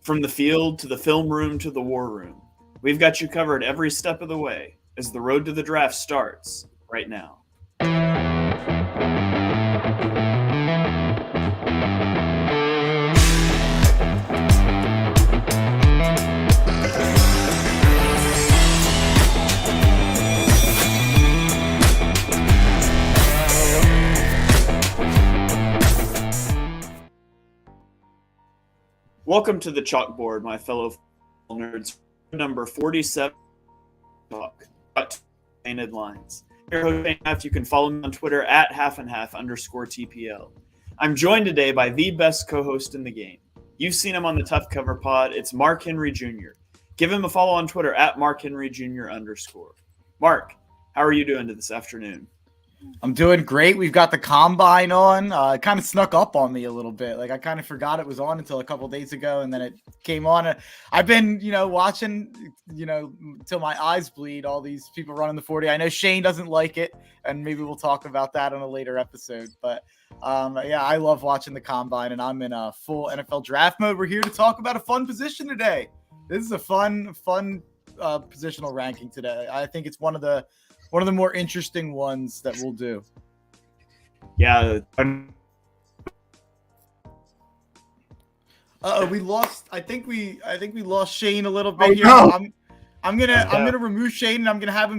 From the field to the film room to the war room, we've got you covered every step of the way as the road to the draft starts right now. Welcome to the chalkboard, my fellow nerds. Number 47, talk about painted lines. Your host, Half. You can follow me on Twitter at @halfandhalf_TPL. I'm joined today by the best co-host in the game. You've seen him on the Tough Cover Pod. It's Mark Henry Jr. Give him a follow on Twitter at @MarkHenryJr_. Mark, how are you doing this afternoon? I'm doing great. We've got the combine on. It kind of snuck up on me a little bit. Like I kind of forgot it was on until a couple of days ago, and then it came on. I've been, watching, till my eyes bleed. All these people running the 40. I know Shane doesn't like it, and maybe we'll talk about that on a later episode. But yeah, I love watching the combine, and I'm in a full NFL draft mode. We're here to talk about a fun position today. This is a fun positional ranking today. I think it's one of the more interesting ones that we'll do. Yeah. We lost. I think we lost Shane a little bit here. No. I'm gonna remove Shane, and I'm gonna have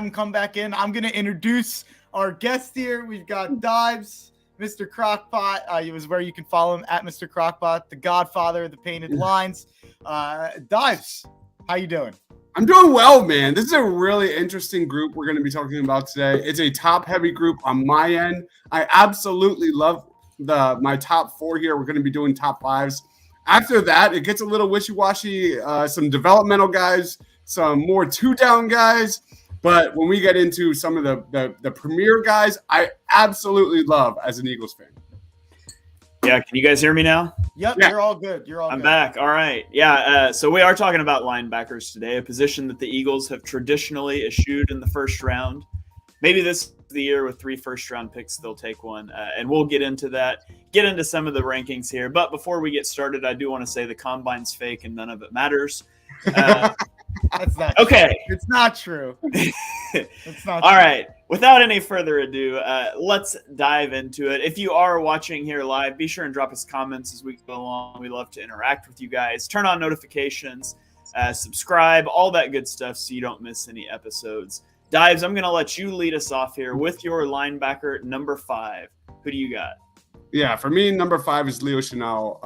him come back in. I'm gonna introduce our guest here. We've got Dives, Mr. Crockpot. It was where you can follow him at Mr. Crockpot, the godfather of the painted lines. Dives, how you doing? I'm doing well, man. This is a really interesting group we're going to be talking about today. It's a top-heavy group on my end. I absolutely love my top four here. We're going to be doing top fives. After that, it gets a little wishy-washy. Some developmental guys, some more two-down guys. But when we get into some of the premier guys, I absolutely love as an Eagles fan. Yeah, can you guys hear me now? Yep, yeah. You're all good. I'm back. All right. Yeah, so we are talking about linebackers today, a position that the Eagles have traditionally eschewed in the first round. Maybe this is the year with 3 first-round picks, they'll take one. And we'll get into that, get into some of the rankings here. But before we get started, I do want to say the combine's fake and none of it matters. That's not okay. True. It's not true. It's not All true. right. Without any further ado, let's dive into it. If you are watching here live, be sure and drop us comments as we go along. We love to interact with you guys. Turn on notifications, subscribe, all that good stuff so you don't miss any episodes. Dives, I'm going to let you lead us off here with your linebacker number 5. Who do you got? Yeah, for me, number 5 is Leo CHENAL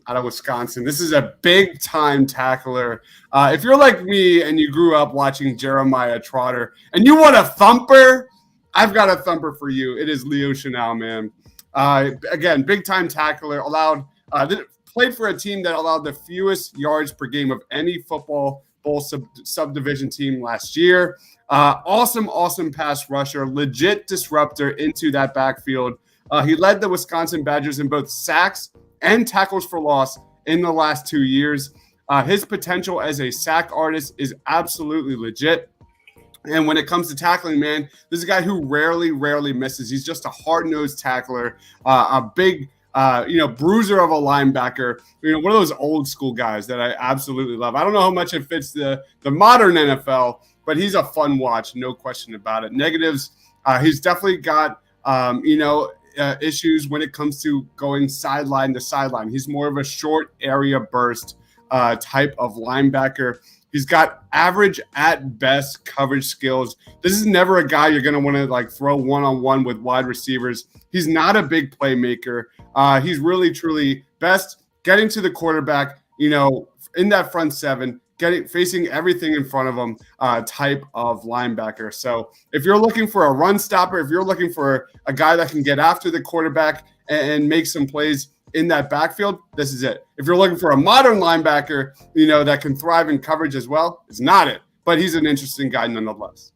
out of Wisconsin. This is a big-time tackler. If you're like me and you grew up watching Jeremiah Trotter and you want a thumper, I've got a thumper for you. It is Leo CHENAL, man. Again, big-time tackler. Played for a team that allowed the fewest yards per game of any football bowl subdivision team last year. Awesome pass rusher, legit disruptor into that backfield. He led the Wisconsin Badgers in both sacks and tackles for loss in the last 2 years. His potential as a sack artist is absolutely legit. And when it comes to tackling, man, this is a guy who rarely misses. He's just a hard-nosed tackler, a big, bruiser of a linebacker. One of those old school guys that I absolutely love. I don't know how much it fits the modern NFL, but he's a fun watch, no question about it. Negatives, he's definitely got, issues when it comes to going sideline to sideline. He's more of a short area burst type of linebacker. He's got average at best coverage skills. This is never a guy you're going to want to throw one-on-one with wide receivers. He's not a big playmaker. He's really, truly best getting to the quarterback, in that front seven, facing everything in front of him type of linebacker. So if you're looking for a run stopper, if you're looking for a guy that can get after the quarterback and make some plays in that backfield, this is it. If you're looking for a modern linebacker, that can thrive in coverage as well, it's not it. But he's an interesting guy nonetheless.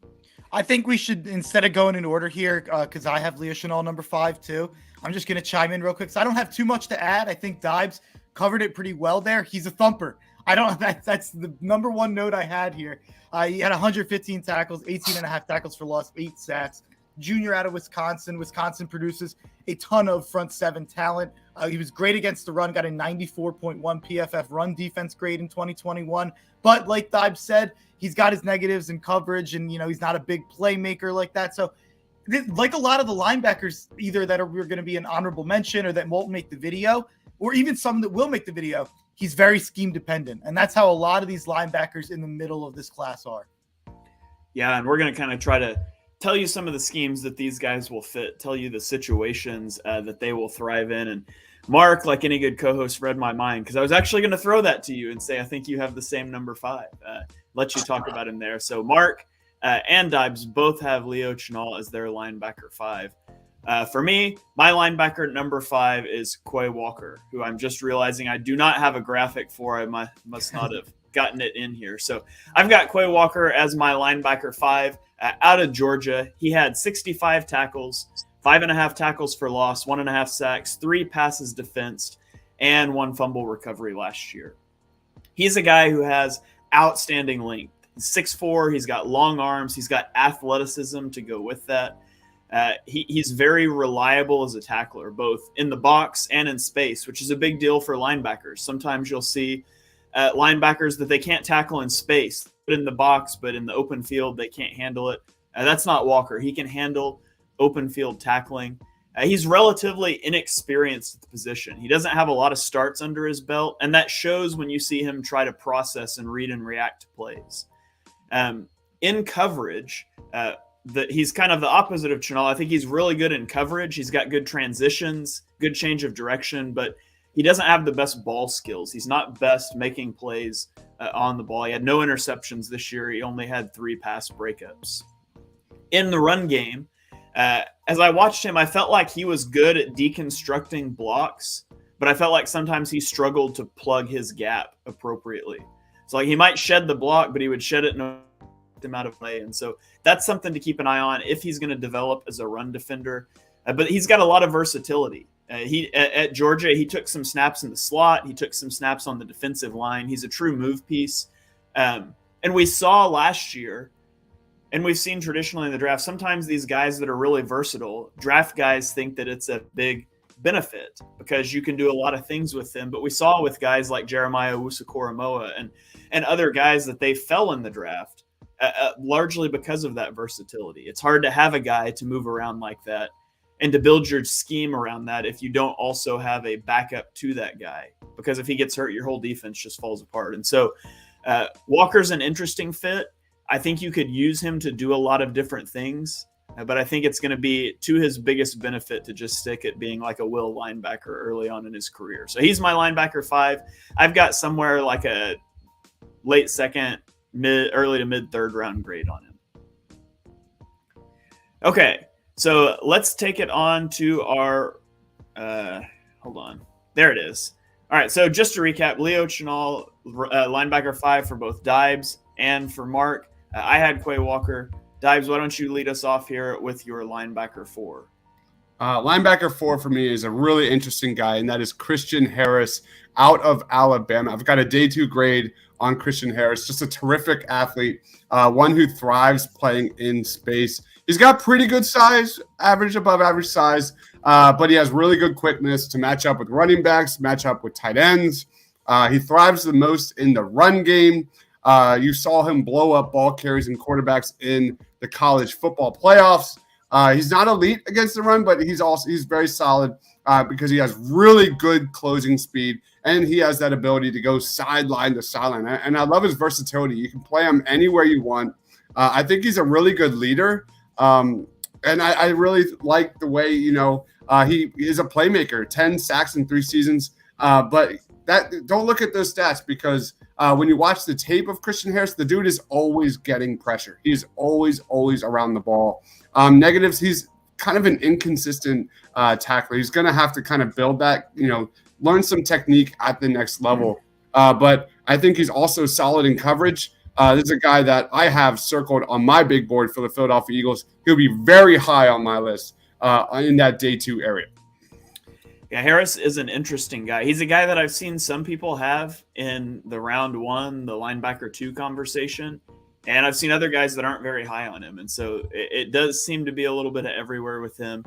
I think we should, instead of going in order here, because I have Leo CHENAL number 5 too, I'm just going to chime in real quick. So I don't have too much to add. I think Dives covered it pretty well there. He's a thumper. That's the number one note I had here. He had 115 tackles, 18 and a half tackles for loss, 8 sacks. junior out of Wisconsin. Wisconsin produces a ton of front seven talent. He was great against the run, got a 94.1 PFF run defense grade in 2021. But like Dibe said, he's got his negatives in coverage, and he's not a big playmaker like that. So like a lot of the linebackers, either that we're going to be an honorable mention or that won't make the video, or even some that will make the video, he's very scheme dependent. And that's how a lot of these linebackers in the middle of this class are. Yeah, and we're going to kind of try to tell you some of the schemes that these guys will fit, tell you the situations that they will thrive in. And Mark, like any good co-host, read my mind, because I was actually going to throw that to you and say, I think you have the same number 5. Let you talk about him there. So Mark and Dibes both have Leo Chenal as their linebacker 5. For me, my linebacker number 5 is Quay Walker, who I'm just realizing I do not have a graphic for. I must not have gotten it in here. So I've got Quay Walker as my linebacker 5 out of Georgia. He had 65 tackles, 5.5 tackles for loss, 1.5 sacks, 3 passes defensed, and 1 fumble recovery last year. He's a guy who has outstanding length. He's 6'4", he's got long arms, he's got athleticism to go with that. He's very reliable as a tackler, both in the box and in space, which is a big deal for linebackers. Sometimes you'll see linebackers that they can't tackle in space, but in the box, but in the open field, they can't handle it. That's not Walker. He can handle open field tackling. He's relatively inexperienced at the position. He doesn't have a lot of starts under his belt, and that shows when you see him try to process and read and react to plays. In coverage, he's kind of the opposite of Chenal. I think he's really good in coverage. He's got good transitions, good change of direction, but he doesn't have the best ball skills. He's not best making plays on the ball. He had no interceptions this year. He only had 3 pass breakups. In the run game, as I watched him, I felt like he was good at deconstructing blocks, but I felt like sometimes he struggled to plug his gap appropriately. So like he might shed the block, but he would shed it in a him out of play. And so that's something to keep an eye on if he's going to develop as a run defender. But he's got a lot of versatility. At Georgia, he took some snaps in the slot. He took some snaps on the defensive line. He's a true move piece. And we saw last year, and we've seen traditionally in the draft, sometimes these guys that are really versatile, draft guys think that it's a big benefit because you can do a lot of things with them. But we saw with guys like Jeremiah Owusu-Koramoah and other guys that they fell in the draft largely because of that versatility. It's hard to have a guy to move around like that and to build your scheme around that if you don't also have a backup to that guy, because if he gets hurt, your whole defense just falls apart. And so Walker's an interesting fit. I think you could use him to do a lot of different things, but I think it's going to be to his biggest benefit to just stick at being like a will linebacker early on in his career. So he's my linebacker 5. I've got somewhere like a late second, early to mid third round grade on him. Okay, so let's take it on to our hold on. There it is. All right, so just to recap, Leo Chenal, linebacker 5 for both Dibes and for Mark. I had Quay Walker. Dibes, why don't you lead us off here with your linebacker 4? Linebacker 4 for me is a really interesting guy, and that is Christian Harris out of Alabama. I've got a day 2 grade on Christian Harris, just a terrific athlete, one who thrives playing in space. He's got pretty good size, above average size, but he has really good quickness to match up with running backs, match up with tight ends. He thrives the most in the run game. You saw him blow up ball carries and quarterbacks in the college football playoffs. He's not elite against the run, but he's very solid because he has really good closing speed, and he has that ability to go sideline to sideline. And I love his versatility. You can play him anywhere you want. I think he's a really good leader, and I really like the way he is a playmaker. 10 sacks in 3 seasons, but don't look at those stats because when you watch the tape of Christian Harris, the dude is always getting pressure. He's always around the ball. Negatives, he's kind of an inconsistent tackler. He's going to have to kind of build that, learn some technique at the next level. But I think he's also solid in coverage. This is a guy that I have circled on my big board for the Philadelphia Eagles. He'll be very high on my list in that day 2 area. Yeah, Harris is an interesting guy. He's a guy that I've seen some people have in the round 1, the linebacker 2 conversation. And I've seen other guys that aren't very high on him. And so it does seem to be a little bit of everywhere with him.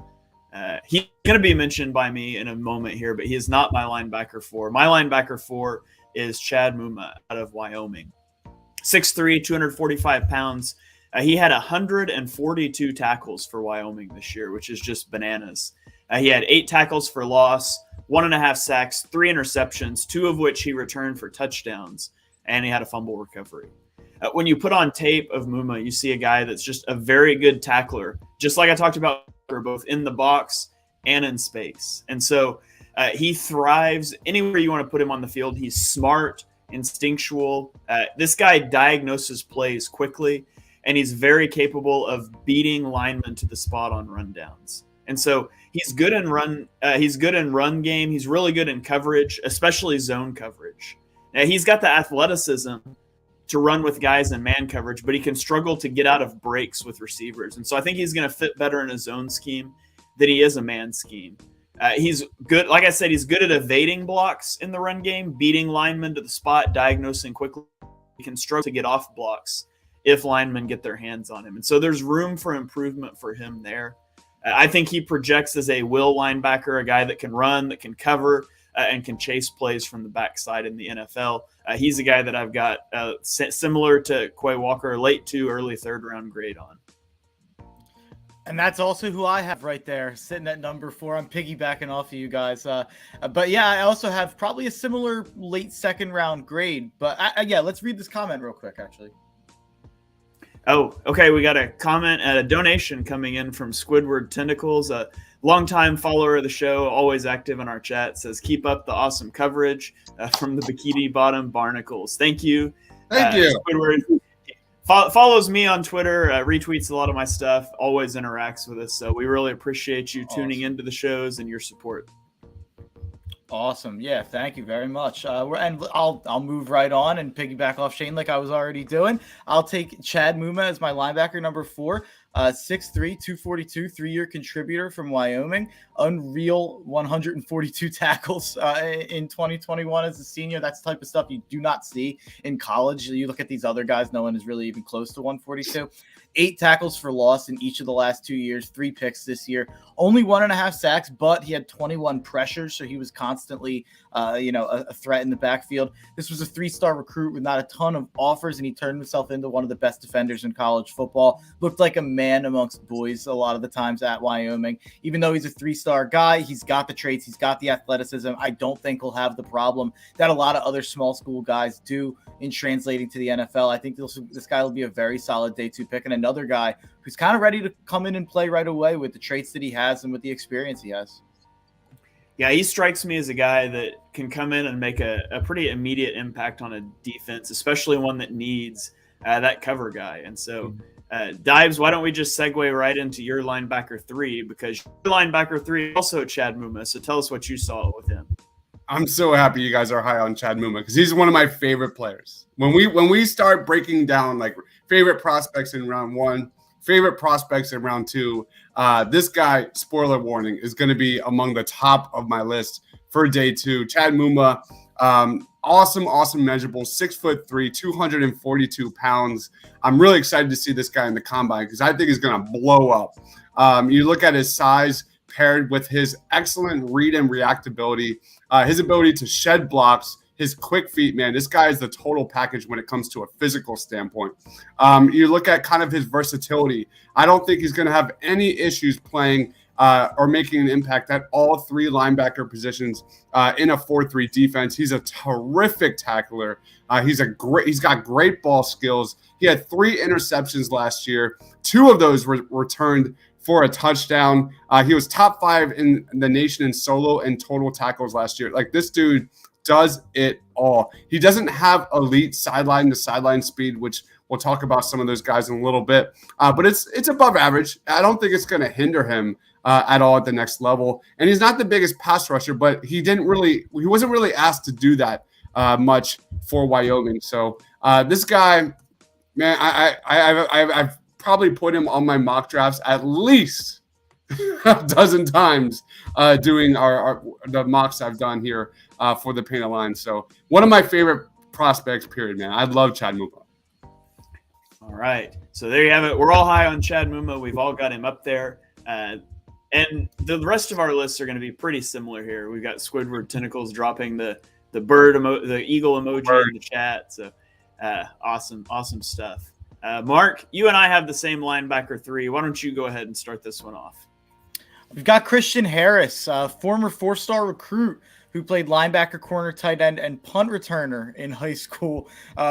He's going to be mentioned by me in a moment here, but he is not my linebacker 4. My linebacker 4 is Chad Muma out of Wyoming. 6'3", 245 pounds. He had 142 tackles for Wyoming this year, which is just bananas. He had 8 tackles for loss, 1.5 sacks, 3 interceptions, 2 of which he returned for touchdowns, and he had a fumble recovery. When you put on tape of Muma, you see a guy that's just a very good tackler, just like I talked about, both in the box and in space. And so he thrives anywhere you want to put him on the field. He's smart, instinctual. This guy diagnoses plays quickly, and he's very capable of beating linemen to the spot on rundowns. And so he's good in run. He's good in run game. He's really good in coverage, especially zone coverage. Now, he's got the athleticism to run with guys in man coverage, but he can struggle to get out of breaks with receivers. And so I think he's going to fit better in a zone scheme than he is a man scheme. He's good. Like I said, he's good at evading blocks in the run game, beating linemen to the spot, diagnosing quickly. He can struggle to get off blocks if linemen get their hands on him. And so there's room for improvement for him there. I think he projects as a will linebacker, a guy that can run, that can cover, and can chase plays from the backside in the NFL. He's a guy that I've got similar to Quay Walker, late 2, early 3rd round grade on. And that's also who I have right there, sitting at number 4. I'm piggybacking off of you guys. But yeah, I also have probably a similar late 2nd round grade. But yeah, let's read this comment real quick, actually. Oh, okay. We got a comment and a donation coming in from Squidward Tentacles, a longtime follower of the show, always active in our chat. Says, keep up the awesome coverage from the Bikini Bottom Barnacles. Thank you. Thank you. Squidward follows me on Twitter, retweets a lot of my stuff, always interacts with us. So we really appreciate you tuning into the shows and your support. Awesome. Yeah, thank you very much. And I'll move right on and piggyback off Shane like I was already doing. I'll take Chad Muma as my linebacker number 4. 6'3", 242, 3-year contributor from Wyoming. Unreal 142 tackles in 2021 as a senior. That's the type of stuff you do not see in college. You look at these other guys, no one is really even close to 142. 8 tackles for loss in each of the last 2 years, 3 picks this year, only 1.5 sacks, but he had 21 pressures, so he was constantly, a threat in the backfield. This was a 3-star recruit with not a ton of offers, and he turned himself into one of the best defenders in college football. Looked like a man amongst boys a lot of the times at Wyoming. Even though he's a 3-star guy, he's got the traits, he's got the athleticism. I don't think he'll have the problem that a lot of other small school guys do in translating to the NFL. I think this guy will be a very solid day 2 pick, and another guy who's kind of ready to come in and play right away with the traits that he has and with the experience he has. Yeah, he strikes me as a guy that can come in and make a pretty immediate impact on a defense, especially one that needs that cover guy. And so, Dives, why don't we just segue right into your linebacker 3, because your linebacker 3 also Chad Muma. So tell us what you saw with him. I'm so happy you guys are high on Chad Muma because he's one of my favorite players. When we start breaking down like favorite prospects in round 1, favorite prospects in round 2, this guy, spoiler warning, is going to be among the top of my list for day 2. Chad Muma, awesome measurable, 6'3", 242 pounds. I'm really excited to see this guy in the combine because I think he's going to blow up. You look at his size paired with his excellent read and reactability, his ability to shed blocks, his quick feet, man. This guy is the total package when it comes to a physical standpoint. You look at kind of his versatility. I don't think he's going to have any issues playing or making an impact at all 3 linebacker positions in a 4-3 defense. He's a terrific tackler. He's got great ball skills. He had 3 interceptions last year. 2 of those were returned for a touchdown. He was top 5 in the nation in solo and total tackles last year. Like, this dude does it all. He doesn't have elite sideline to sideline speed, which we'll talk about some of those guys in a little bit. But it's above average. I don't think it's going to hinder him at all at the next level. And he's not the biggest pass rusher, but he wasn't really asked to do that much for Wyoming. So this guy, man, I've probably put him on my mock drafts at least a dozen times doing the mocks I've done here for the Painted Line. So one of my favorite prospects, period, man. I love Chad Muma. All right. So there you have it. We're all high on Chad Muma. We've all got him up there. And the rest of our lists are going to be pretty similar here. We've got Squidward Tentacles dropping the the eagle emoji in the chat. So awesome stuff. Mark, you and I have the same linebacker 3. Why don't you go ahead and start this one off? We've got Christian Harris, former 4-star recruit who played linebacker, corner, tight end, and punt returner in high school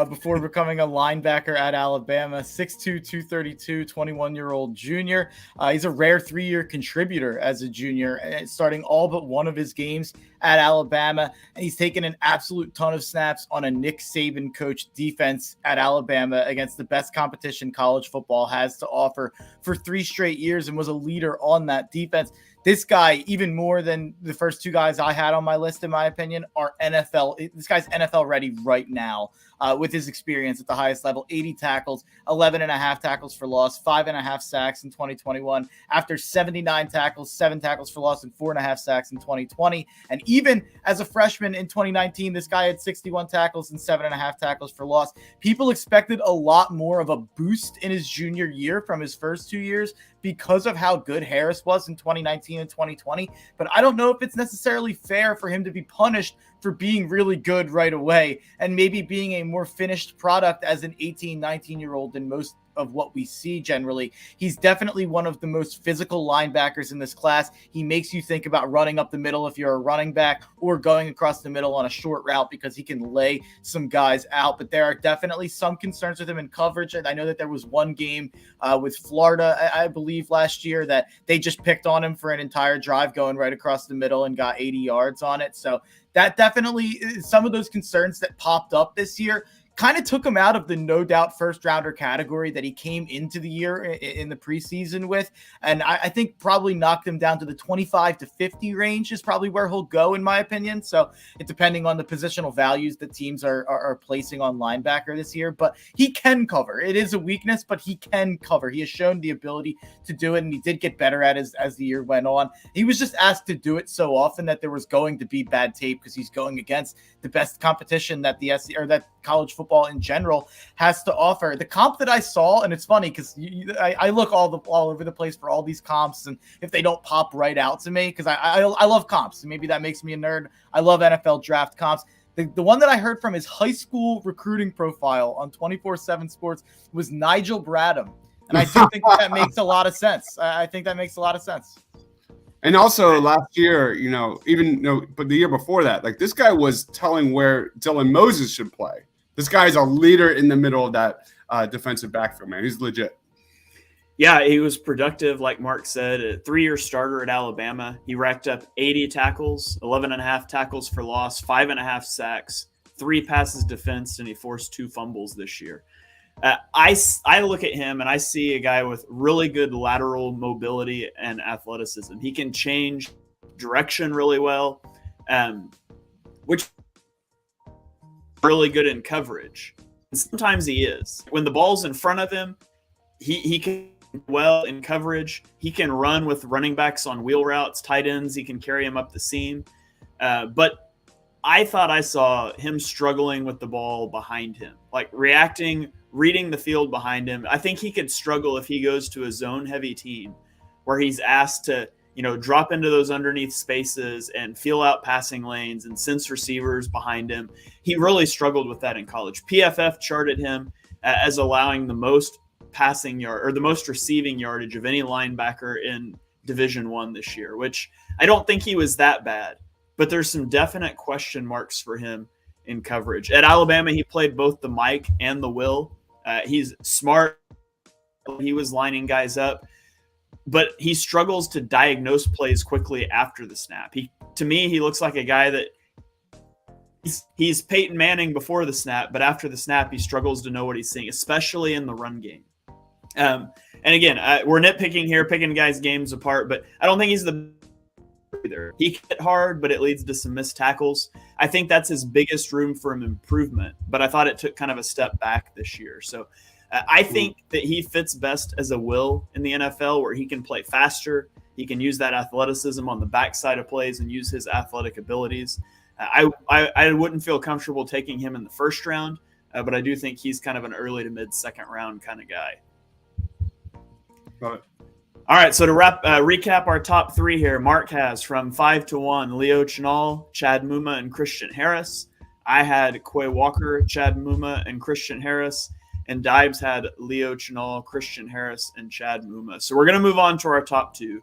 before becoming a linebacker at Alabama. 6'2", 232, 21-year-old junior. He's a rare 3-year contributor as a junior, starting all but one of his games at Alabama. And he's taken an absolute ton of snaps on a Nick Saban coached defense at Alabama against the best competition college football has to offer for 3 straight years and was a leader on that defense. This guy, even more than the first 2 guys I had on my list, in my opinion, are NFL. This guy's NFL ready right now with his experience at the highest level. 80 tackles, 11.5 tackles for loss, 5.5 sacks in 2021. After 79 tackles, 7 tackles for loss, and 4.5 sacks in 2020. And even as a freshman in 2019, this guy had 61 tackles and 7.5 tackles for loss. People expected a lot more of a boost in his junior year from his first 2 years because of how good Harris was in 2019 and 2020. But I don't know if it's necessarily fair for him to be punished for being really good right away and maybe being a more finished product as an 18, 19-year-old than most of what we see generally. He's definitely one of the most physical linebackers in this class. He makes you think about running up the middle if you're a running back or going across the middle on a short route because he can lay some guys out. But there are definitely some concerns with him in coverage. And I know that there was one game with Florida, I believe last year, that they just picked on him for an entire drive going right across the middle and got 80 yards on it. So that definitely is some of those concerns that popped up this year. Kind of took him out of the no doubt first rounder category that he came into the year in the preseason with. And I think probably knocked him down to the 25 to 50 range is probably where he'll go, in my opinion. So it depending on the positional values that teams are placing on linebacker this year, but he can cover. It is a weakness, but he can cover. He has shown the ability to do it, and he did get better at it as the year went on. He was just asked to do it so often that there was going to be bad tape because he's going against the best competition that the SEC or that college football in general has to offer. The comp that I saw, and it's funny because I look all over the place for all these comps, and if they don't pop right out to me, because I love comps, and maybe that makes me a nerd. I love NFL draft comps. The one that I heard from his high school recruiting profile on 24/7 Sports was Nigel Bradham, and I do think that makes a lot of sense. I think that makes a lot of sense. And also last year, but the year before that, like this guy was telling where Dylan Moses should play. This guy's a leader in the middle of that defensive backfield, man. He's legit. Yeah, he was productive, like Mark said, a 3-year starter at Alabama. He racked up 80 tackles, 11.5 tackles for loss, 5.5 sacks, 3 passes defensed, and he forced 2 fumbles this year. I look at him and I see a guy with really good lateral mobility and athleticism. He can change direction really well, which is really good in coverage. And sometimes he is. When the ball's in front of him, he can well in coverage. He can run with running backs on wheel routes, tight ends. He can carry him up the seam. But I thought I saw him struggling with the ball behind him, like reading the field behind him. I think he could struggle if he goes to a zone-heavy team where he's asked to, drop into those underneath spaces and feel out passing lanes and sense receivers behind him. He really struggled with that in college. PFF charted him as allowing the most passing yard or the most receiving yardage of any linebacker in Division I this year, which I don't think he was that bad, but there's some definite question marks for him in coverage. At Alabama, he played both the Mike and the Will. He's smart. He was lining guys up, but he struggles to diagnose plays quickly after the snap. To me, he looks like a guy that he's Peyton Manning before the snap, but after the snap, he struggles to know what he's seeing, especially in the run game. And again, we're nitpicking here, picking guys' games apart, but I don't think he's the either. He can hit hard, but it leads to some missed tackles. I think that's his biggest room for improvement, but I thought it took kind of a step back this year. So I think that he fits best as a Will in the NFL, where he can play faster. He can use that athleticism on the backside of plays and use his athletic abilities. I wouldn't feel comfortable taking him in the first round, but I do think he's kind of an early to mid second round kind of guy. Love it. All right, so to recap our top three here, Mark has from 5 to 1 Leo Chenal, Chad Muma, and Christian Harris. I had Quay Walker, Chad Muma, and Christian Harris. And Dibes had Leo Chenal, Christian Harris, and Chad Muma. So we're going to move on to our top two.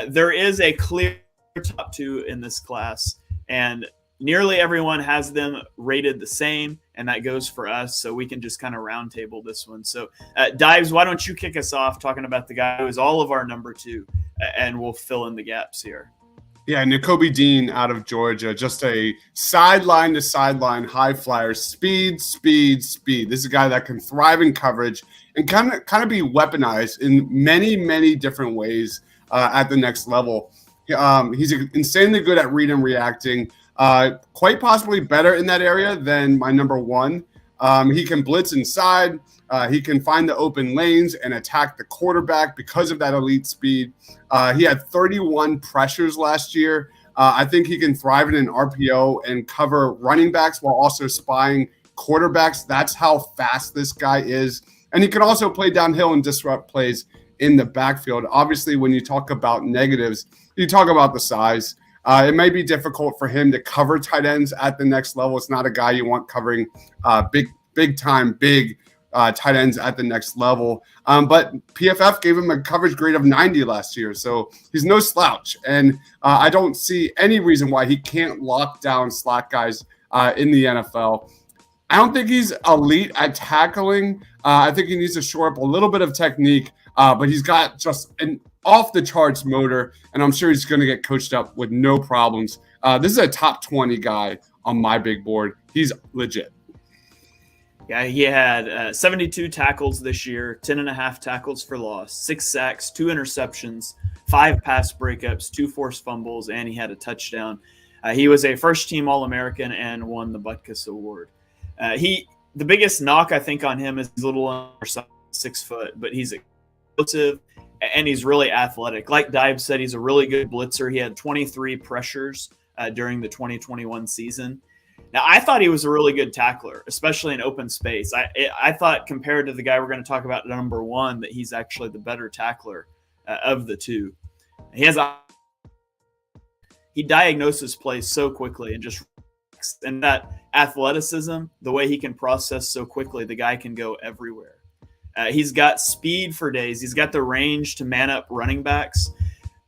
There is a clear top two in this class, and nearly everyone has them rated the same, and that goes for us. So we can just kind of roundtable this one. So Dibes, why don't you kick us off talking about the guy who is all of our number two, and we'll fill in the gaps here. Yeah, Nakobe Dean out of Georgia, just a sideline to sideline high flyer, speed. This is a guy that can thrive in coverage and kind of be weaponized in many different ways at the next level. He's insanely good at read and reacting, quite possibly better in that area than my number one. He can blitz inside. He can find the open lanes and attack the quarterback because of that elite speed. He had 31 pressures last year. I think he can thrive in an RPO and cover running backs while also spying quarterbacks. That's how fast this guy is. And he can also play downhill and disrupt plays in the backfield. Obviously, when you talk about negatives, you talk about the size. It may be difficult for him to cover tight ends at the next level. It's not a guy you want covering big tight ends at the next level. But PFF gave him a coverage grade of 90 last year, so he's no slouch. And I don't see any reason why he can't lock down slot guys in the NFL. I don't think he's elite at tackling. I think he needs to shore up a little bit of technique, but he's got just an off-the-charts motor, and I'm sure he's going to get coached up with no problems. This is a top 20 guy on my big board. He's legit. Yeah, he had 72 tackles this year, 10.5 tackles for loss, 6 sacks, 2 interceptions, 5 pass breakups, 2 forced fumbles, and he had a touchdown. He was a first-team All-American and won the Butkus Award. The biggest knock, I think, on him is he's a little under 6 foot, but he's explosive, and he's really athletic. Like Dive said, he's a really good blitzer. He had 23 pressures during the 2021 season. Now, I thought he was a really good tackler, especially in open space. I thought compared to the guy we're going to talk about, number one, that he's actually the better tackler of the two. He diagnoses plays so quickly and that athleticism, the way he can process so quickly, the guy can go everywhere. He's got speed for days. He's got the range to man up running backs.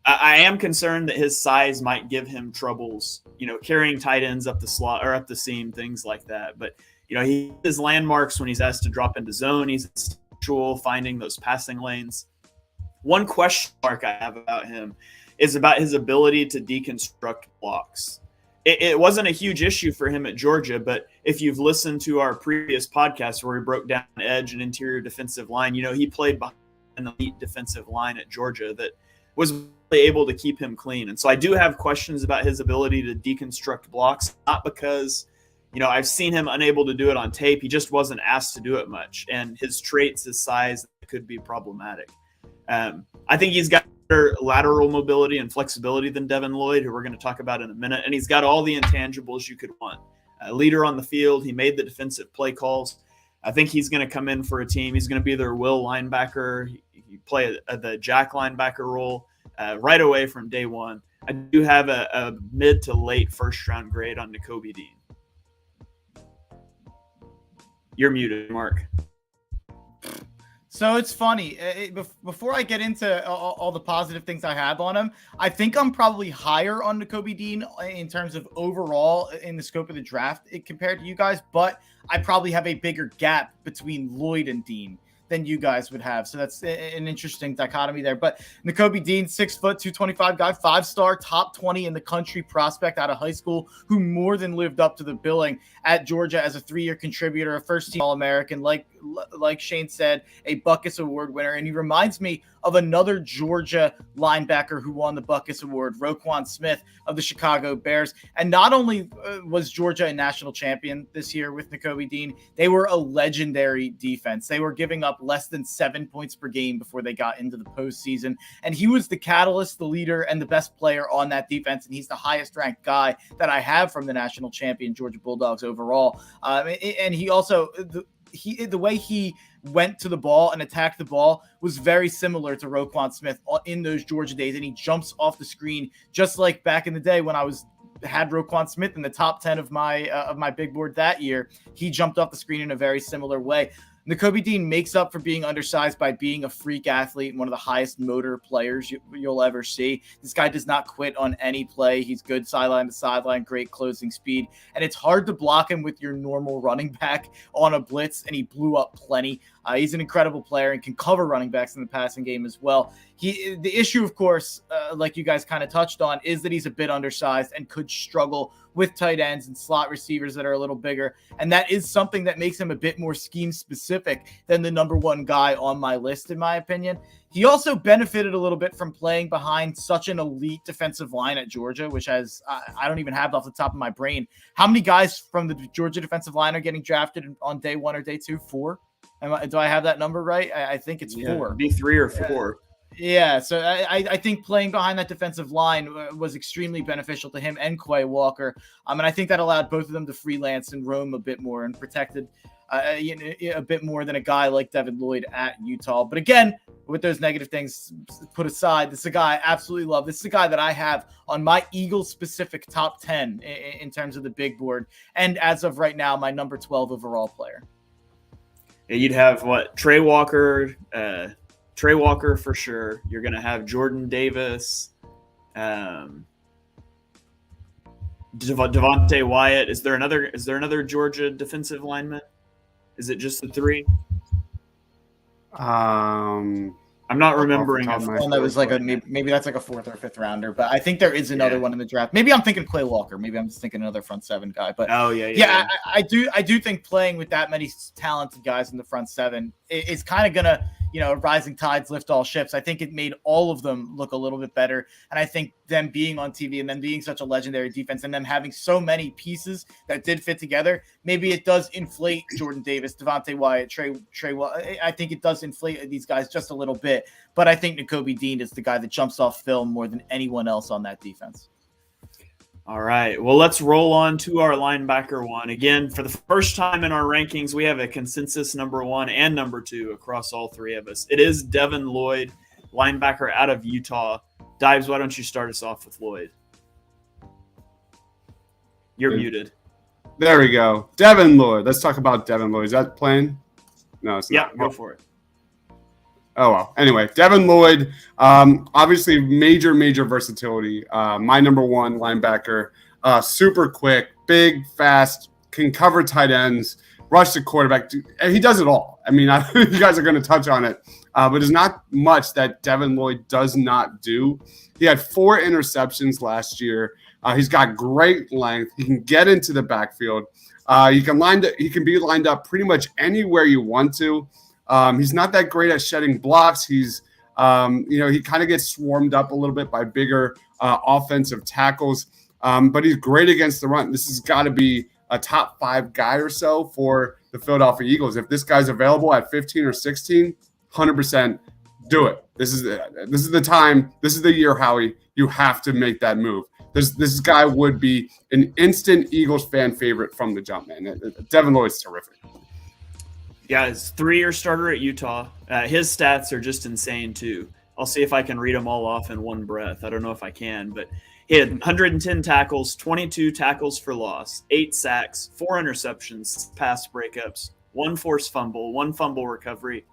I am concerned that his size might give him troubles, carrying tight ends up the slot or up the seam, things like that. But, he has landmarks when he's asked to drop into zone. He's instinctual finding those passing lanes. One question mark I have about him is about his ability to deconstruct blocks. It wasn't a huge issue for him at Georgia, but if you've listened to our previous podcast where he broke down edge and interior defensive line, he played behind an elite defensive line at Georgia that was able to keep him clean. And so I do have questions about his ability to deconstruct blocks, not because, I've seen him unable to do it on tape. He just wasn't asked to do it much. And his traits, his size could be problematic. I think he's got better lateral mobility and flexibility than Devin Lloyd, who we're going to talk about in a minute. And he's got all the intangibles you could want. A leader on the field. He made the defensive play calls. I think he's going to come in for a team. He's going to be their will linebacker. He play the jack linebacker role right away from day one. I do have a mid to late first round grade on Nakobe Dean. You're muted, Mark. So it's funny. Before I get into all the positive things I have on him, I think I'm probably higher on Nakobe Dean in terms of overall in the scope of the draft compared to you guys, but I probably have a bigger gap between Lloyd and Dean than you guys would have. So that's an interesting dichotomy there. But Nakobe Dean, 6 foot, 225 guy, 5-star, top 20 in the country prospect out of high school, who more than lived up to the billing at Georgia as a 3-year contributor, a first-team All-American. Like like Shane said, a Buckus Award winner. And he reminds me of another Georgia linebacker who won the Buckus Award, Roquan Smith of the Chicago Bears. And not only was Georgia a national champion this year with Nakobe Dean, they were a legendary defense. They were giving up less than 7 points per game before they got into the postseason. And he was the catalyst, the leader, and the best player on that defense. And he's the highest ranked guy that I have from the national champion Georgia Bulldogs overall. And he also, the way he went to the ball and attacked the ball was very similar to Roquan Smith in those Georgia days. And he jumps off the screen just like back in the day when I had Roquan Smith in the top 10 of my big board that year. He jumped off the screen in a very similar way. Nakobe Dean makes up for being undersized by being a freak athlete and one of the highest motor players you'll ever see. This guy does not quit on any play. He's good sideline to sideline, great closing speed. And it's hard to block him with your normal running back on a blitz, and he blew up plenty. He's an incredible player and can cover running backs in the passing game as well. The issue, of course, like you guys kind of touched on, is that he's a bit undersized and could struggle with tight ends and slot receivers that are a little bigger. And that is something that makes him a bit more scheme specific than the number one guy on my list, in my opinion. He also benefited a little bit from playing behind such an elite defensive line at Georgia, which has, I don't even have it off the top of my brain. How many guys from the Georgia defensive line are getting drafted on day 1 or day 2? 4? Do I have that number right? I think it's 4. It'd be 3 or 4. Yeah, so I think playing behind that defensive line was extremely beneficial to him and Quay Walker. And I think that allowed both of them to freelance and roam a bit more and protected a bit more than a guy like Devin Lloyd at Utah. But again, with those negative things put aside, this is a guy I absolutely love. This is a guy that I have on my Eagles-specific top 10 in terms of the big board. And as of right now, my number 12 overall player. You'd have Trey Walker for sure. You're going to have Jordan Davis, Devontae Wyatt. Is there another Georgia defensive lineman? Is it just the 3? I'm not remembering. One that was maybe that's like a 4th or 5th rounder, but I think there is another one in the draft. Maybe I'm thinking Quay Walker. Maybe I'm just thinking another front 7 guy. But I do think playing with that many talented guys in the front 7 is kind of gonna, rising tides lift all ships. I think it made all of them look a little bit better, and I think them being on TV and them being such a legendary defense and them having so many pieces that did fit together, maybe it does inflate Jordan Davis, Devontae Wyatt, Trey. I think it does inflate these guys just a little bit, but I think Nakobe Dean is the guy that jumps off film more than anyone else on that defense. All right. Well, let's roll on to our linebacker one. Again, for the first time in our rankings, we have a consensus number 1 and number 2 across all 3 of us. It is Devin Lloyd, linebacker out of Utah. Dives, why don't you start us off with Lloyd? You're muted. There we go. Devin Lloyd. Let's talk about Devin Lloyd. Is that playing? No, it's not. Yeah, go for it. Oh, well. Anyway, Devin Lloyd, obviously major versatility. My number 1 linebacker, super quick, big, fast, can cover tight ends, rush the quarterback. He does it all. I mean, you guys are going to touch on it, but there's not much that Devin Lloyd does not do. He had 4 interceptions last year. He's got great length. He can get into the backfield. He can be lined up pretty much anywhere you want to. He's not that great at shedding blocks. He's, he kind of gets swarmed up a little bit by bigger offensive tackles, but he's great against the run. This has got to be a top 5 guy or so for the Philadelphia Eagles. If this guy's available at 15 or 16, 100% do it. This is the time. This is the year, Howie. You have to make that move. This guy would be an instant Eagles fan favorite from the jump, man. Devin Lloyd's terrific. Yeah, he's 3-year starter at Utah. His stats are just insane, too. I'll see if I can read them all off in one breath. I don't know if I can, but he had 110 tackles, 22 tackles for loss, 8 sacks, 4 interceptions, pass breakups, 1 forced fumble, 1 fumble recovery,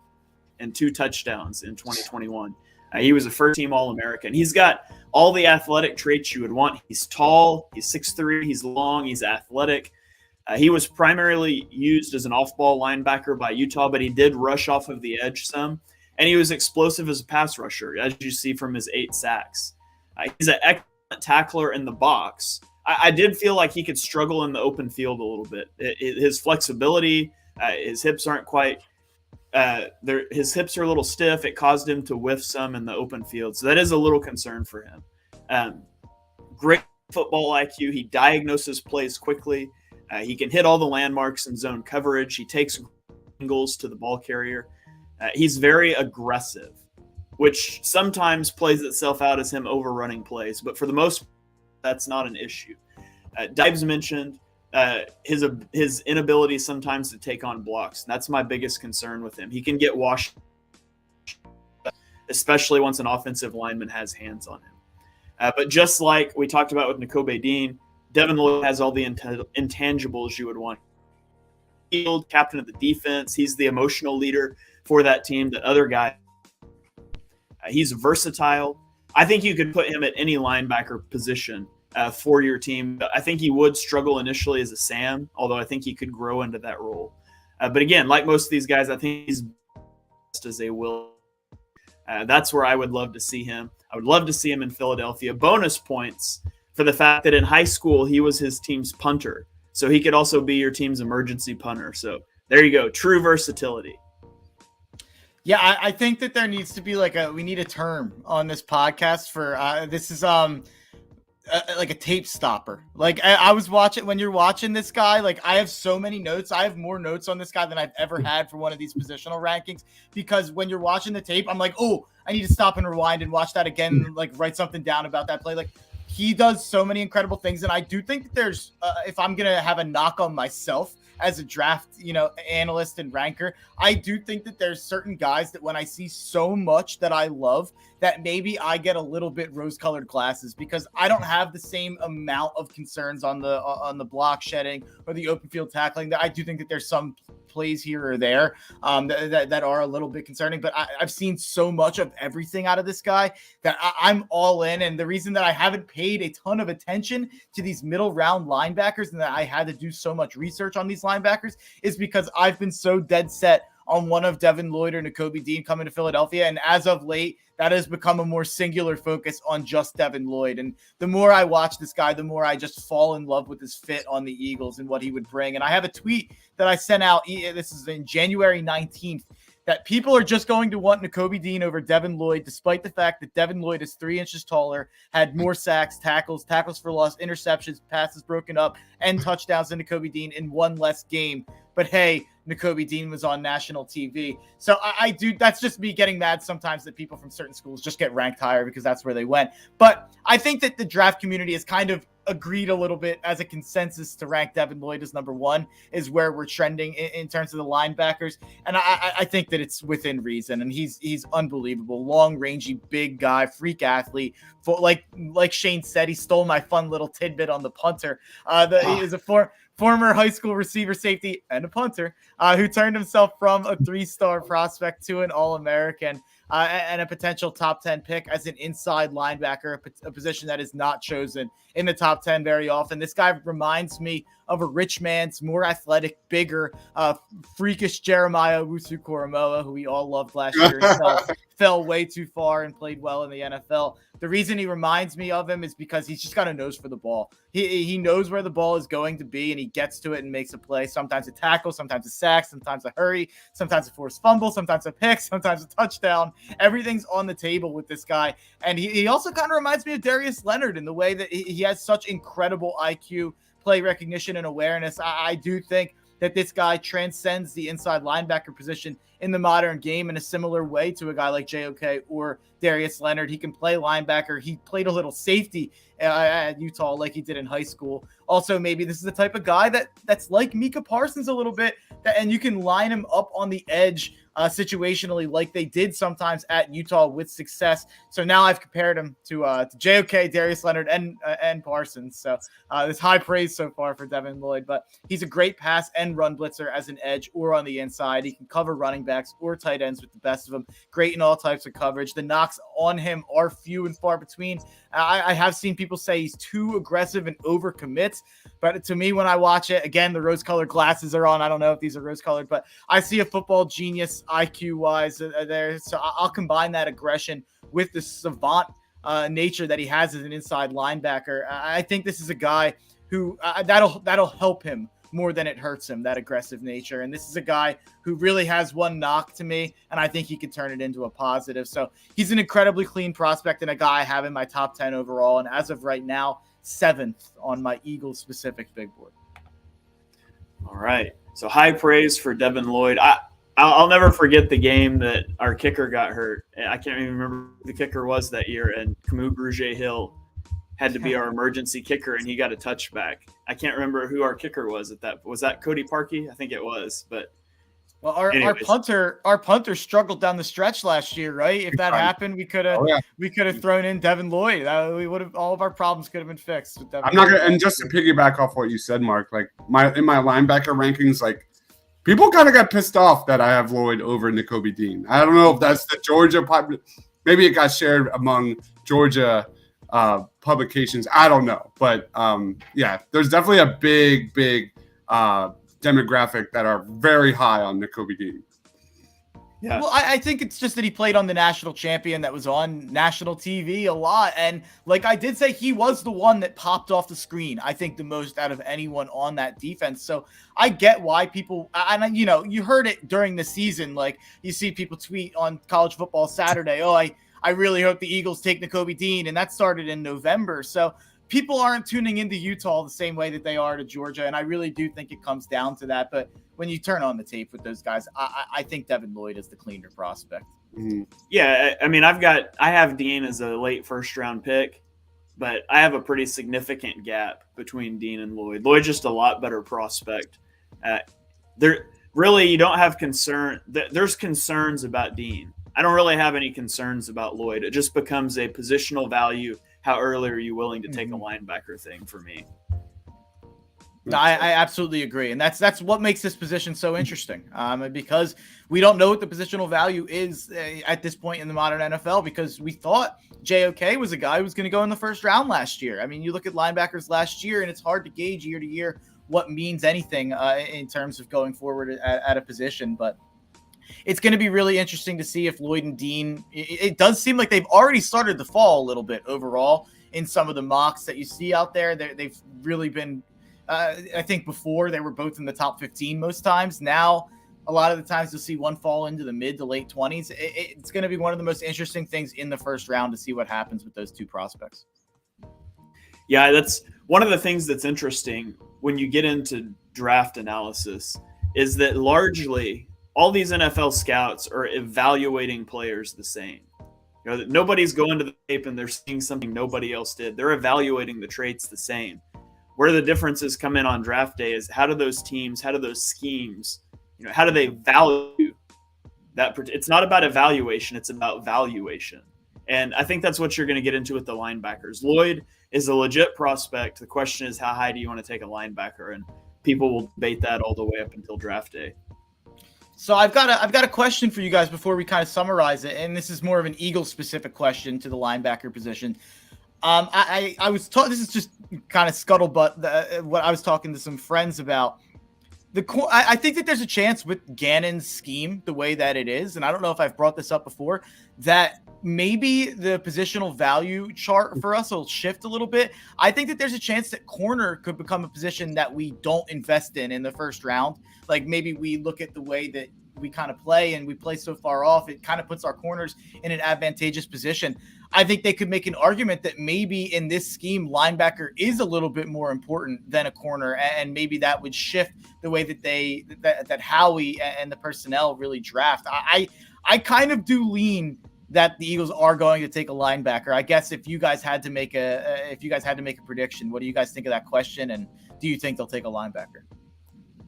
and 2 touchdowns in 2021. He was a first-team All-American. He's got all the athletic traits you would want. He's tall, he's 6'3", he's long, he's athletic. He was primarily used as an off-ball linebacker by Utah, but he did rush off of the edge some, and he was explosive as a pass rusher, as you see from his 8 sacks. He's an excellent tackler in the box. I did feel like he could struggle in the open field a little bit. His flexibility, his hips aren't quite his hips are a little stiff. It caused him to whiff some in the open field. So that is a little concern for him. Great football IQ. He diagnoses plays quickly. He can hit all the landmarks in zone coverage. He takes angles to the ball carrier. He's very aggressive, which sometimes plays itself out as him overrunning plays. But for the most part, that's not an issue. Dibes mentioned his inability sometimes to take on blocks. That's my biggest concern with him. He can get washed, especially once an offensive lineman has hands on him. But just like we talked about with Nakobe Dean, Devin Lloyd has all the intangibles you would want. Field captain of the defense. He's the emotional leader for that team. That other guy, he's versatile. I think you could put him at any linebacker position for your team. I think he would struggle initially as a Sam, although I think he could grow into that role. But again, like most of these guys, I think he's best as a will. That's where I would love to see him. I would love to see him in Philadelphia. Bonus points for the fact that in high school, he was his team's punter. So he could also be your team's emergency punter. So there you go. True versatility. Yeah, I think that there needs to be we need a term on this podcast for this is like a tape stopper. Like I was watching, when you're watching this guy, like I have so many notes. I have more notes on this guy than I've ever had for one of these positional rankings, because when you're watching the tape, I'm like, oh, I need to stop and rewind and watch that again, and like write something down about that play. Like he does so many incredible things. And I do think that there's, if I'm going to have a knock on myself as a draft, analyst and ranker, I do think that there's certain guys that when I see so much that I love, that maybe I get a little bit rose-colored glasses, because I don't have the same amount of concerns on the block shedding or the open field tackling. That I do think that there's some plays here or there that are a little bit concerning, but I've seen so much of everything out of this guy that I'm all in. And the reason that I haven't paid a ton of attention to these middle round linebackers and that I had to do so much research on these linebackers is because I've been so dead set on one of Devin Lloyd or Nakobe Dean coming to Philadelphia. And as of late, that has become a more singular focus on just Devin Lloyd. And the more I watch this guy, the more I just fall in love with his fit on the Eagles and what he would bring. And I have a tweet that I sent out. This is in January 19th. That people are just going to want Nakobe Dean over Devin Lloyd, despite the fact that Devin Lloyd is 3 inches taller, had more sacks, tackles for loss, interceptions, passes broken up, and touchdowns than Nakobe Dean in one less game. But hey, Nakobe Dean was on national TV. So I do, that's just me getting mad sometimes that people from certain schools just get ranked higher because that's where they went. But I think that the draft community has kind of agreed a little bit as a consensus to rank Devin Lloyd as number 1 is where we're trending in terms of the linebackers. And I think that it's within reason. And he's unbelievable. Long, rangy, big guy, freak athlete. Like Shane said, he stole my fun little tidbit on the punter. He is a former high school receiver, safety, and a punter who turned himself from a 3-star prospect to an All-American and a potential top 10 pick as an inside linebacker, a position that is not chosen in the top 10 very often. This guy reminds me of a rich man's, more athletic, bigger, freakish Jeremiah Owusu-Koramoah, who we all loved last year and fell way too far and played well in the NFL. The reason he reminds me of him is because he's just got a nose for the ball. He knows where the ball is going to be, and he gets to it and makes a play. Sometimes a tackle, sometimes a sack, sometimes a hurry, sometimes a forced fumble, sometimes a pick, sometimes a touchdown. Everything's on the table with this guy. And he also kind of reminds me of Darius Leonard in the way that he has such incredible IQ, play recognition, and awareness. I do think that this guy transcends the inside linebacker position in the modern game in a similar way to a guy like JOK or Darius Leonard. He can play linebacker. He played a little safety at Utah like he did in high school. Also, maybe this is the type of guy that's like Micah Parsons a little bit, and you can line him up on the edge situationally like they did sometimes at Utah with success. So now I've compared him to JOK, Darius Leonard, and Parsons. So there's high praise so far for Devin Lloyd, but he's a great pass and run blitzer as an edge or on the inside. He can cover running backs or tight ends with the best of them. Great in all types of coverage. The knocks on him are few and far between. I have seen people say he's too aggressive and overcommits, but to me, when I watch it, again, the rose-colored glasses are on. I don't know if these are rose-colored, but I see a football genius IQ-wise there. So I'll combine that aggression with the savant nature that he has as an inside linebacker. I think this is a guy who that'll help him more than it hurts him, that aggressive nature. And this is a guy who really has one knock to me, and I think he can turn it into a positive. So he's an incredibly clean prospect and a guy I have in my top 10 overall. And as of right now, 7th on my Eagles-specific big board. All right. So high praise for Devin Lloyd. I'll never forget the game that our kicker got hurt. I can't even remember who the kicker was that year, and Camus Bruget-Hill had to be our emergency kicker, and he got a touchback. I can't remember who our kicker was at that. Was that Cody Parkey? I think it was. But well, our punter struggled down the stretch last year, right? If that happened, we could have thrown in Devin Lloyd. We would have, all of our problems could have been fixed with Devin. I'm not gonna, and just to piggyback off what you said, Mark, like in my linebacker rankings, like people kind of got pissed off that I have Lloyd over Nakobe Dean. I don't know if that's the Georgia maybe it got shared among Georgia publications. I don't know, but yeah, there's definitely a big demographic that are very high on Nakobe Dean. Yeah. Well, I think it's just that he played on the national champion that was on national TV a lot. And like I did say, he was the one that popped off the screen, I think, the most out of anyone on that defense. So I get why people, and you know, you heard it during the season. Like you see people tweet on College Football Saturday, oh, I really hope the Eagles take Nakobe Dean. And that started in November. So people aren't tuning into Utah the same way that they are to Georgia. And I really do think it comes down to that. But when you turn on the tape with those guys, I think Devin Lloyd is the cleaner prospect. Mm-hmm. Yeah, I mean, I have Dean as a late first-round pick, but I have a pretty significant gap between Dean and Lloyd. Lloyd's just a lot better prospect. You don't have concern. There's concerns about Dean. I don't really have any concerns about Lloyd. It just becomes a positional value. How early are you willing to take a linebacker thing for me? No, I absolutely agree. And that's what makes this position so interesting, because we don't know what the positional value is at this point in the modern NFL, because we thought JOK was a guy who was going to go in the first round last year. I mean, you look at linebackers last year, and it's hard to gauge year to year what means anything in terms of going forward at a position. But it's going to be really interesting to see if Lloyd and Dean, it does seem like they've already started to fall a little bit overall in some of the mocks that you see out there. They've really been, I think before they were both in the top 15 most times. Now, a lot of the times you'll see one fall into the mid to late 20s. It's going to be one of the most interesting things in the first round to see what happens with those two prospects. Yeah, that's one of the things that's interesting when you get into draft analysis is that largely all these NFL scouts are evaluating players the same. You know, nobody's going to the tape and they're seeing something nobody else did. They're evaluating the traits the same. Where the differences come in on draft day is how do those teams, how do those schemes, you know, how do they value that? It's not about evaluation, it's about valuation. And I think that's what you're going to get into with the linebackers. Lloyd is a legit prospect. The question is, how high do you want to take a linebacker? And people will debate that all the way up until draft day. So I've got a question for you guys before we kind of summarize it, and this is more of an Eagles specific question to the linebacker position. I was taught, this is just kind of scuttlebutt, what I was talking to some friends about. I think that there's a chance with Gannon's scheme, the way that it is, and I don't know if I've brought this up before, that maybe the positional value chart for us will shift a little bit. I think that there's a chance that corner could become a position that we don't invest in the first round. Like maybe we look at the way that we kind of play and we play so far off, it kind of puts our corners in an advantageous position. I think they could make an argument that maybe in this scheme, linebacker is a little bit more important than a corner, and maybe that would shift the way that that Howie and the personnel really draft. I kind of do lean that the Eagles are going to take a linebacker. I guess if you guys had to make a prediction, what do you guys think of that question? And do you think they'll take a linebacker?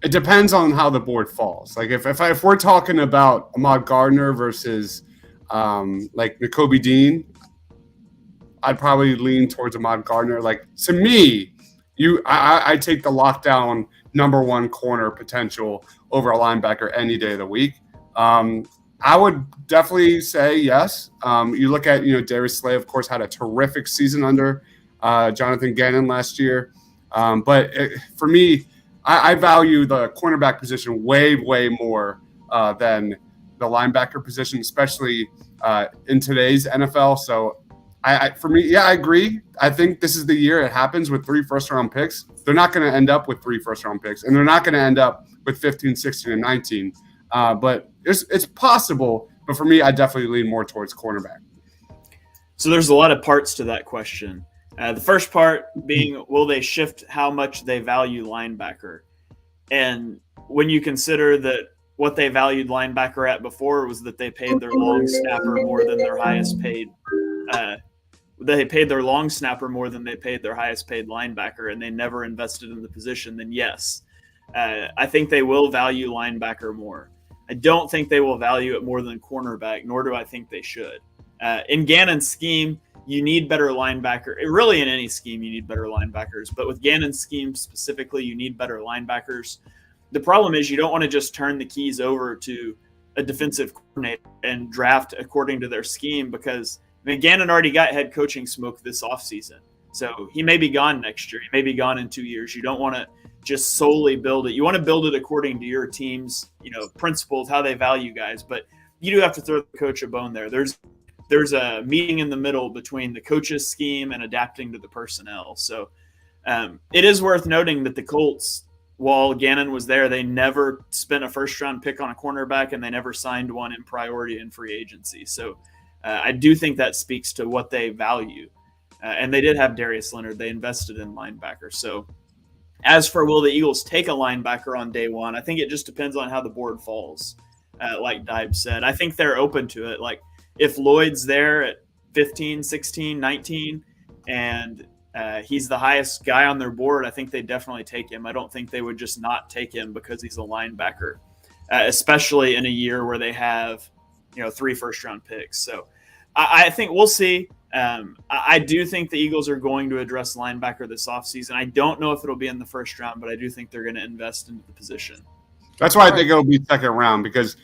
It depends on how the board falls. Like if we're talking about Ahmad Gardner versus like Nakobe Dean, I'd probably lean towards Ahmad Gardner. Like to me, I take the lockdown number one corner potential over a linebacker any day of the week. I would definitely say yes. You look at, Darius Slay, of course, had a terrific season under Jonathan Gannon last year. But for me, I value the cornerback position way, way more than the linebacker position, especially in today's NFL. So For me, yeah, I agree. I think this is the year it happens with 3 first-round picks. They're not going to end up with 3 first-round picks, and they're not going to end up with 15, 16, and 19. But it's possible. But for me, I definitely lean more towards cornerback. So there's a lot of parts to that question. The first part being, will they shift how much they value linebacker? And when you consider that what they valued linebacker at before was that they paid their long snapper more than their highest paid. They paid their long snapper more than they paid their highest paid linebacker, and they never invested in the position. Then yes, I think they will value linebacker more. I don't think they will value it more than cornerback, nor do I think they should. In Gannon's scheme, you need better linebacker. Really, in any scheme, you need better linebackers. But with Gannon's scheme specifically, you need better linebackers. The problem is you don't want to just turn the keys over to a defensive coordinator and draft according to their scheme, because Gannon already got head coaching smoke this offseason. So he may be gone next year. He may be gone in 2 years. You don't want to just solely build it. You want to build it according to your team's, principles, how they value guys. But you do have to throw the coach a bone there. There's a meeting in the middle between the coach's scheme and adapting to the personnel. So it is worth noting that the Colts, while Gannon was there, they never spent a first-round pick on a cornerback, and they never signed one in priority in free agency. So I do think that speaks to what they value. And they did have Darius Leonard. They invested in linebacker. So as for will the Eagles take a linebacker on day one, I think it just depends on how the board falls, like Dibe said. I think they're open to it. Like if Lloyd's there at 15, 16, 19, and he's the highest guy on their board, I think they definitely take him. I don't think they would just not take him because he's a linebacker, especially in a year where they have, 3 first-round picks. So I think we'll see. I do think the Eagles are going to address linebacker this offseason. I don't know if it'll be in the first round, but I do think they're going to invest into the position. That's why I think it'll be second round, because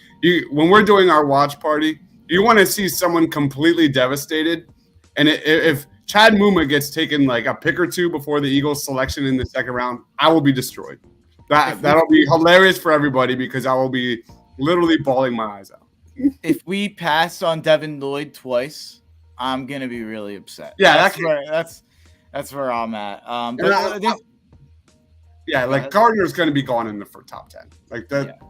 when we're doing our watch party, you want to see someone completely devastated. And if Chad Muma gets taken like a pick or two before the Eagles selection in the second round, I will be destroyed. That'll be hilarious for everybody, because I will be literally bawling my eyes out. If we pass on Devin Lloyd twice, I'm gonna be really upset. Yeah, that's where I'm at. Gardner's gonna be gone in the top 10. Like that. Yeah.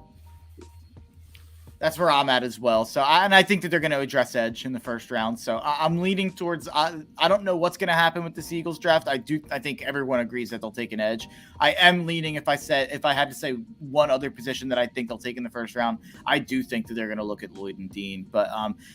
That's where I'm at as well. So, I think that they're going to address edge in the first round. So, I'm leaning towards. I don't know what's going to happen with this Eagles draft. I think everyone agrees that they'll take an edge. I am leaning. If I had to say one other position that I think they'll take in the first round, I do think that they're going to look at Lloyd and Dean. But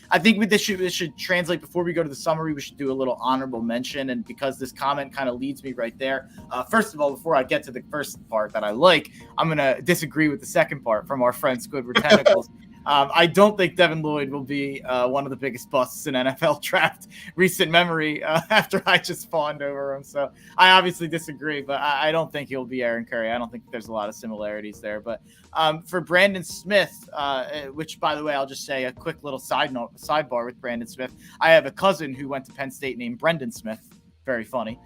I think this should translate. Before we go to the summary, we should do a little honorable mention. And because this comment kind of leads me right there. First of all, before I get to the first part that I like, I'm going to disagree with the second part from our friend Squidward Tentacles. I don't think Devin Lloyd will be one of the biggest busts in NFL draft recent memory after I just fawned over him. So I obviously disagree, but I don't think he'll be Aaron Curry. I don't think there's a lot of similarities there. But for Brandon Smith, which, by the way, I'll just say a quick little sidebar with Brandon Smith. I have a cousin who went to Penn State named Brendan Smith. Very funny.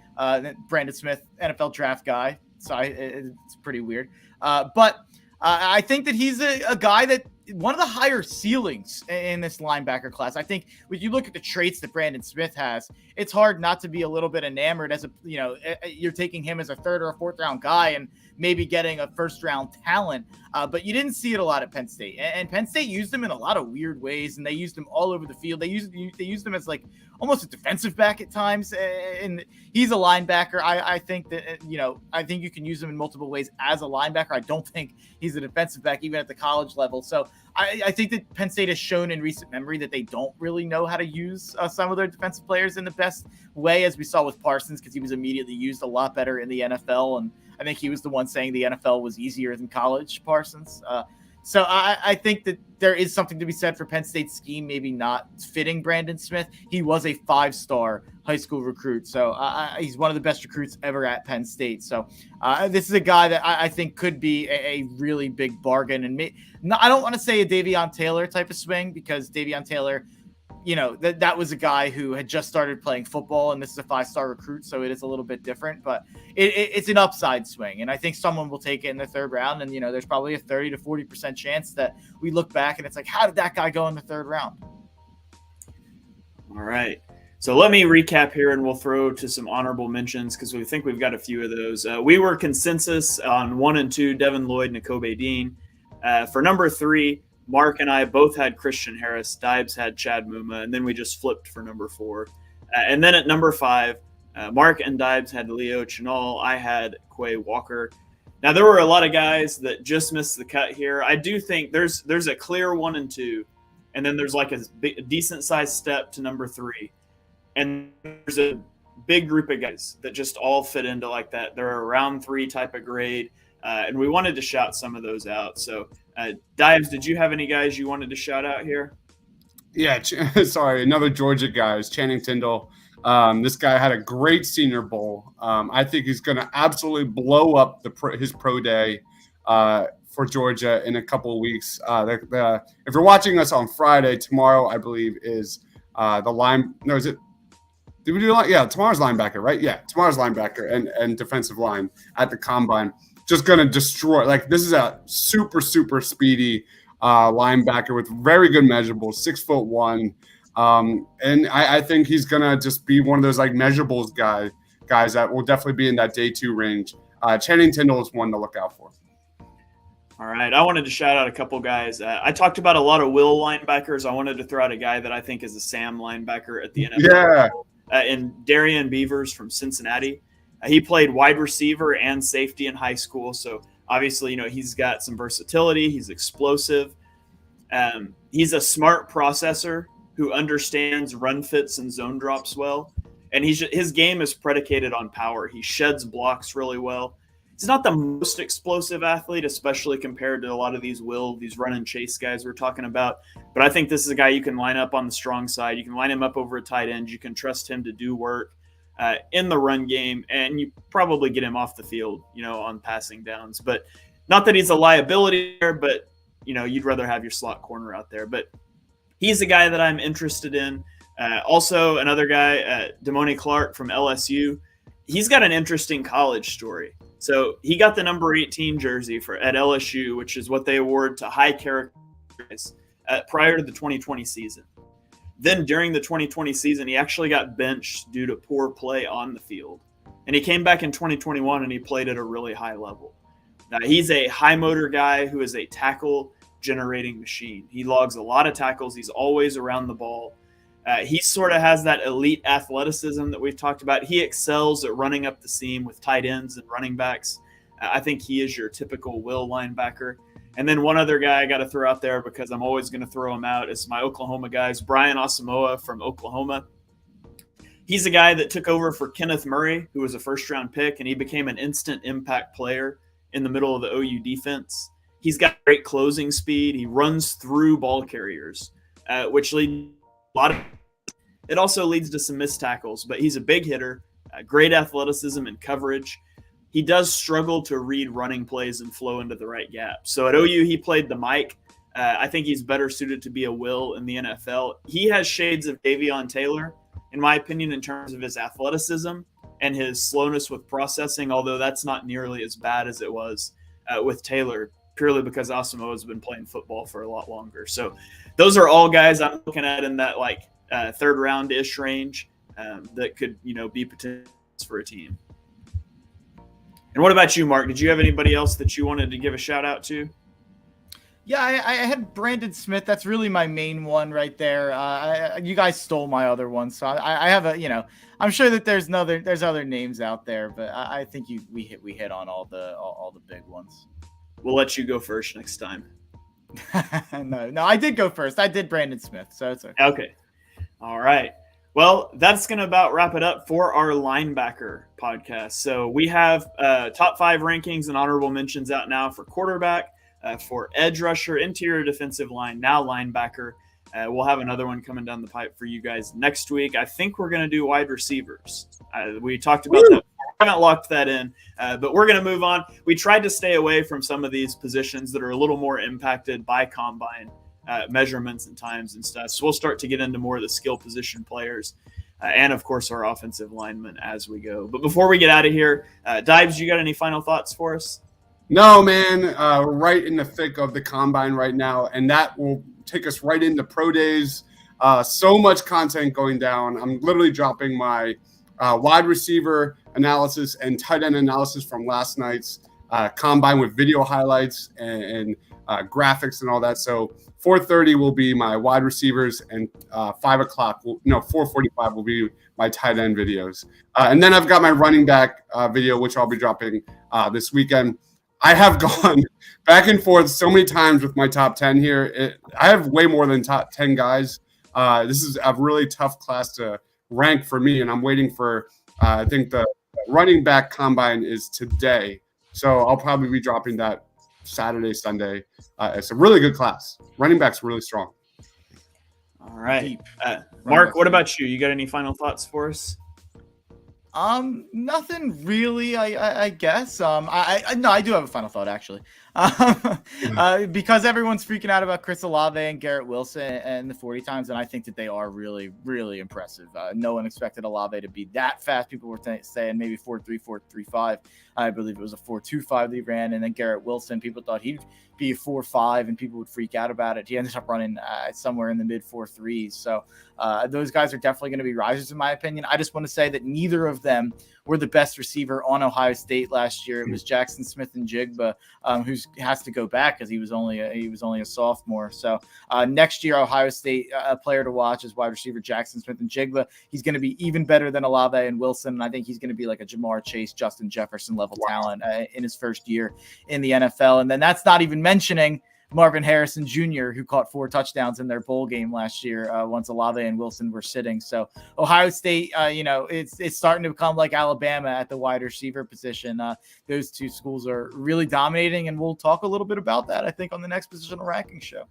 Brandon Smith, NFL draft guy. So it's pretty weird. But I think that he's a guy that one of the higher ceilings in this linebacker class. I think when you look at the traits that Brandon Smith has, it's hard not to be a little bit enamored as you're taking him as a third or a fourth round guy and maybe getting a first round talent. But you didn't see it a lot at Penn State, and Penn State used him in a lot of weird ways, and they used him all over the field. They used him as like almost a defensive back at times, and he's a linebacker. I think that I think you can use him in multiple ways as a linebacker. I don't think he's a defensive back even at the college level. So I think that Penn State has shown in recent memory that they don't really know how to use some of their defensive players in the best way, as we saw with Parsons, because he was immediately used a lot better in the NFL. And I think he was the one saying the NFL was easier than college, Parsons. So I think that there is something to be said for Penn State's scheme, maybe not fitting Brandon Smith. He was a 5-star high school recruit. So he's one of the best recruits ever at Penn State. So this is a guy that I think could be a really big bargain. And I don't want to say a Davion Taylor type of swing, because Davion Taylor, that was a guy who had just started playing football, and this is a 5-star recruit, so it is a little bit different, but it's an upside swing, and I think someone will take it in the third round, and there's probably a 30 to 40% chance that we look back and it's like, how did that guy go in the third round? All right. So let me recap here, and we'll throw to some honorable mentions because we think we've got a few of those. We were consensus on 1 and 2, Devin Lloyd, Nakobe Dean. For number 3, Mark and I both had Christian Harris. Dibes had Chad Muma, and then we just flipped for number 4. And then at number 5, Mark and Dibes had Leo Chenal. I had Quay Walker. Now, there were a lot of guys that just missed the cut here. I do think there's a clear 1 and 2, and then there's like a decent-sized step to number 3. And there's a big group of guys that just all fit into like that. They're a round 3 type of grade, and we wanted to shout some of those out. So, Dives, did you have any guys you wanted to shout out here? Yeah, sorry, another Georgia guy is Channing Tindall. This guy had a great Senior Bowl. I think he's going to absolutely blow up his pro day for Georgia in a couple of weeks. If you're watching us on Friday, tomorrow, I believe, is the line. No, is it? Did we do like? Yeah, tomorrow's linebacker, right? Yeah, tomorrow's linebacker and defensive line at the combine. Just going to destroy. Like, this is a super, super speedy linebacker with very good measurables, 6'1". And I think he's going to just be one of those like measurables guys that will definitely be in that day 2 range. Channing Tindall is one to look out for. All right. I wanted to shout out a couple guys. I talked about a lot of will linebackers. I wanted to throw out a guy that I think is a Sam linebacker at the NFL. Yeah. And DARRIAN Beavers from Cincinnati. He played wide receiver and safety in high school. So obviously, he's got some versatility. He's explosive. He's a smart processor who understands run fits and zone drops well. And his game is predicated on power. He sheds blocks really well. He's not the most explosive athlete, especially compared to a lot of these run and chase guys we're talking about. But I think this is a guy you can line up on the strong side. You can line him up over a tight end. You can trust him to do work in the run game, and you probably get him off the field, on passing downs. But not that he's a liability there, but, you'd rather have your slot corner out there. But he's a guy that I'm interested in. Also, another guy, Damone Clark from LSU. He's got an interesting college story. So he got the number 18 jersey at LSU, which is what they award to high character guys prior to the 2020 season. Then during the 2020 season, he actually got benched due to poor play on the field. And he came back in 2021 and he played at a really high level. Now, he's a high motor guy who is a tackle generating machine. He logs a lot of tackles. He's always around the ball. He sort of has that elite athleticism that we've talked about. He excels at running up the seam with tight ends and running backs. I think he is your typical will linebacker. And then one other guy I got to throw out there because I'm always going to throw him out is my Oklahoma guys, Brian Asamoah from Oklahoma. He's a guy that took over for Kenneth Murray, who was a first-round pick, and he became an instant impact player in the middle of the OU defense. He's got great closing speed. He runs through ball carriers, which leads it also leads to some missed tackles, but he's a big hitter, great athleticism and coverage. He does struggle to read running plays and flow into the right gap. So at OU, he played the Mike. I think he's better suited to be a will in the NFL. He has shades of Davion Taylor, in my opinion, in terms of his athleticism and his slowness with processing, although that's not nearly as bad as it was with Taylor, purely because Asamoah has been playing football for a lot longer. So those are all guys I'm looking at in that third round-ish range that could, be potential for a team. And what about you, Mark? Did you have anybody else that you wanted to give a shout out to? Yeah, I had Brandon Smith. That's really my main one right there. You guys stole my other one, so I have I'm sure that there's other names out there, but I think we hit on all the big ones. We'll let you go first next time. No, I did go first. I did Brandon Smith, so it's okay. Okay. All right. Well, that's going to about wrap it up for our linebacker podcast. So we have top 5 rankings and honorable mentions out now for quarterback, for edge rusher, interior defensive line, now linebacker. We'll have another one coming down the pipe for you guys next week. I think we're going to do wide receivers. We talked about that. I haven't locked that in, but we're going to move on. We tried to stay away from some of these positions that are a little more impacted by combine measurements and times and stuff. So we'll start to get into more of the skill position players and, of course, our offensive linemen as we go. But before we get out of here, Dibes, you got any final thoughts for us? No, man. We're right in the thick of the combine right now, and that will take us right into pro days. So much content going down. I'm literally dropping my wide receiver analysis and tight end analysis from last night's combine with video highlights and graphics and all that. So 4:30 will be my wide receivers, and 4:45 will be my tight end videos. And then I've got my running back video, which I'll be dropping this weekend. I have gone back and forth so many times with my top 10 here. I have way more than top 10 guys. This is a really tough class to rank for me, and I'm waiting for, I think the running back combine is today. So I'll probably be dropping that Saturday, Sunday. It's a really good class. Running back's really strong. All right. Mark, what about you? You got any final thoughts for us? Nothing really, I guess. No, I do have a final thought actually. Because everyone's freaking out about Chris Olave and Garrett Wilson and the 40 times, and I think that they are really, really impressive. No one expected Olave to be that fast. People were saying maybe 4.3, 4.35. I believe it was a 4.25 that he ran, and then Garrett Wilson, people thought he'd be a 4.5, and people would freak out about it. He ended up running somewhere in the mid 4.3s. So those guys are definitely going to be risers in my opinion. I just want to say that neither of them were the best receiver on Ohio State last year. It was Jackson Smith-Njigba, who has to go back because he was only a sophomore. So next year, Ohio State a player to watch is wide receiver Jackson Smith-Njigba. He's going to be even better than Olave and Wilson, and I think he's going to be like a Jamar Chase, Justin Jefferson level talent in his first year in the NFL. And then that's not even mentioning Marvin Harrison Jr., who caught 4 touchdowns in their bowl game last year once Olave and Wilson were sitting. So Ohio State, it's starting to become like Alabama at the wide receiver position. Those two schools are really dominating, and we'll talk a little bit about that, I think, on the next positional ranking show.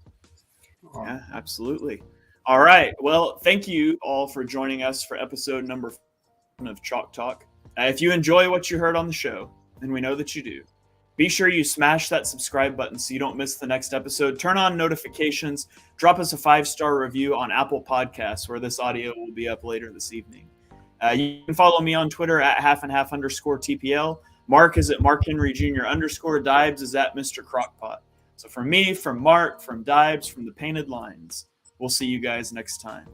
Yeah, absolutely. All right. Well, thank you all for joining us for episode number 1 of Chalk Talk. If you enjoy what you heard on the show, and we know that you do, be sure you smash that subscribe button so you don't miss the next episode. Turn on notifications. Drop us a 5-star review on Apple Podcasts, where this audio will be up later this evening. You can follow me on Twitter at @halfandhalf_TPL. Mark is at Mark Henry Jr. _ Dibes is at Mr. Crockpot. So from me, from Mark, from Dibes, from the Painted Lines, we'll see you guys next time.